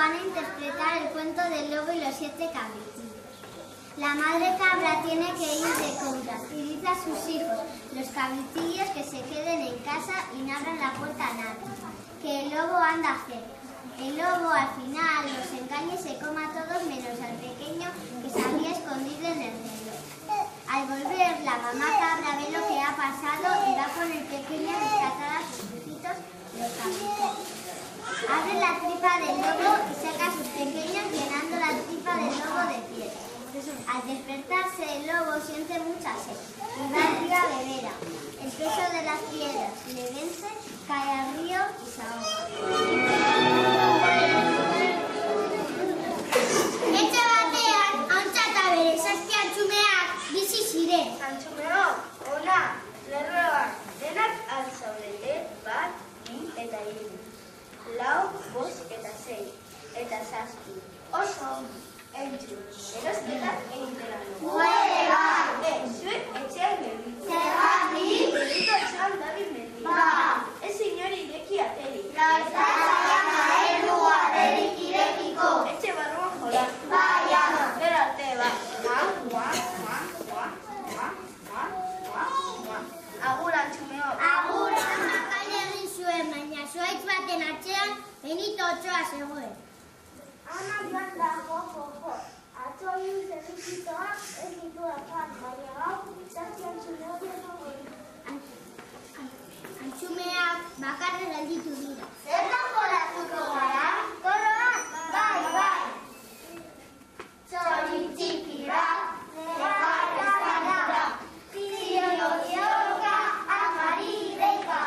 van a interpretar el cuento del lobo y los 7 cabritillos. La madre cabra tiene que ir de compras y dice a sus hijos, los cabritillos, que se queden en casa y no abran la puerta a nadie, que el lobo anda cerca. El lobo al final los engaña y se coma a todos menos al pequeño que se había escondido en el reloj. Al volver, la mamá cabra ve lo que ha pasado y va con el pequeño a rescatar a sus hijitos, los cabritillos. Abre la tripa del lobo y saca a sus pequeños llenando la tripa del lobo de piedra. Al despertarse, el lobo siente mucha sed y va al río a beber. El peso de las piedras le vence, cae al río y se ahoga. Etxe batean, hauntza eta bere zazpi antxumeak bizi ziren. Antxumeok, ona, lerroan, denak altzaudete, 1, 2 eta 3. 4, 5 eta 6, eta 7. Oso, entzun, erosketak egitera dugu. Bai! Zuek etxean gelditu. Zergatik? Gelditu etxean dabil mendik. Ba! Ez inori ireki aterik. Etxe barruan jola. Bai, ama! Gero arte, ba. Agur, antxumeok. Agur! Amak kain egin zuen, baina zuaitz baten atzean Benito Otsoa zegoen. Ama joan da, jo. Atzo hiru zerbitzitoak ez ditu joan, baina gaur zazpi antxumeok egongo ditu. Antxumeak bakarra gelditu dira. Zertan jolatuko gara? Koroan? Bai. Txori txiki bat, negarra zara, zioka, amari deika.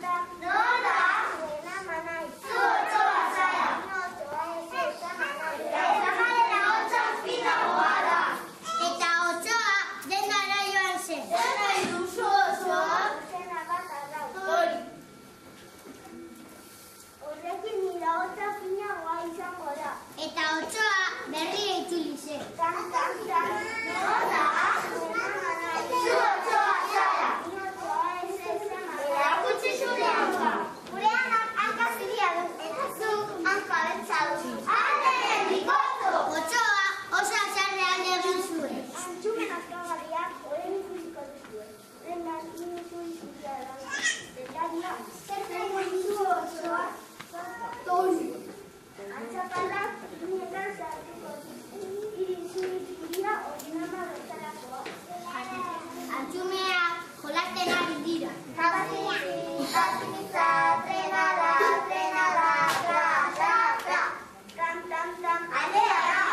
Tam. Nola? Buena manai. Zu Otsoa zara. Otsoa ez manai. Eta jarera Otsoa finagoa da. Eta Otsoa denara joan zen. Zer nahi duzu Otsoa? Zena bat arrau. Hori. Horrekin nire Otsoa finagoa izango da. Eta Otsoa berria itzuli zen. Tam. Nola? Buena manai. Zu Otsoa zara. Ni Otsoa ez manai. Erakutsi zure hanka. Gure hanka ziria du. Eta zu hanka beltza duzu. Alde, bikotu! Otsoa oso azarrean egin zuen. Antxumen azkagarriak horren ikusiko duzue. Lehen minutu izutia da. Detaria, zer nahi dizu Otsoa? Tori. Antxaparrak irunetan zartuko ditu. Irizuritzkuria ordinama bertarakoa. Antxumeak jolasten ari dira. Kapazitza, trenada, tra. Tam. Alea da.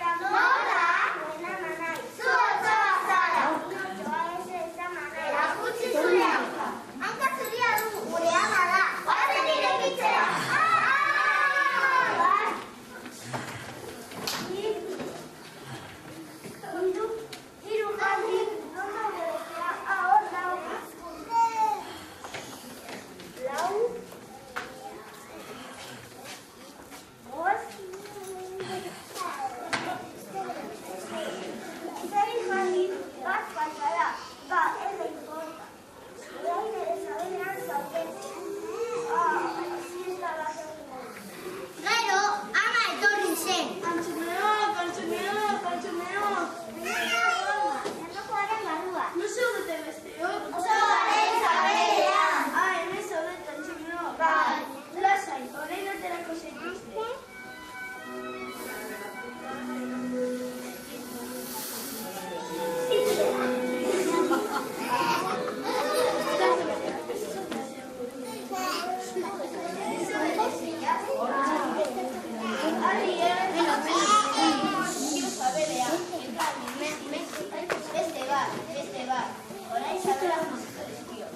Tam. Nola? Buena manai. Zu Otsoa zara. Ni Otsoa ez manai. Erakutsi zure hanka. Hanka zuria du. Gure ama da. Guazen irekitzera. Hiru jarri, nola beretzea, ahor lau. Zeri jarri, bat pasara, ba, ez da importa. Orain ere zabenean zauden. Ziesta bat egin. Gero, ama etorri zen. Antxumeok. Erlojuaren barruan. No zaudete besteok? Otsoaren sabelean. Hemen zaudete antxumeok. Lasai, orain aterako zaituzte. Beste bat. Orain sabela moziko dizkio.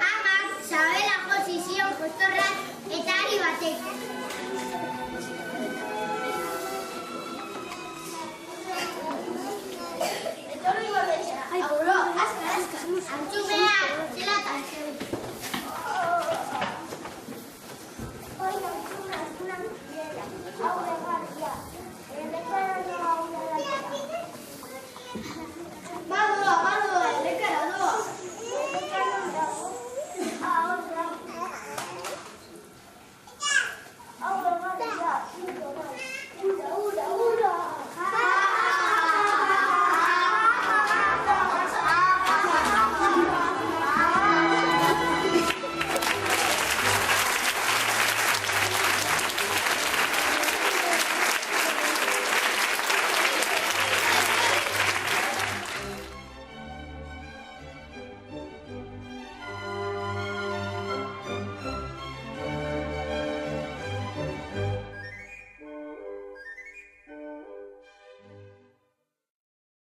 Amak sabela josi zion kostorrak eta ari batek. Etorri gordetxera. Aurro, azka. Antxumeak zelatan zen. Hoy no es una piedra. Ahora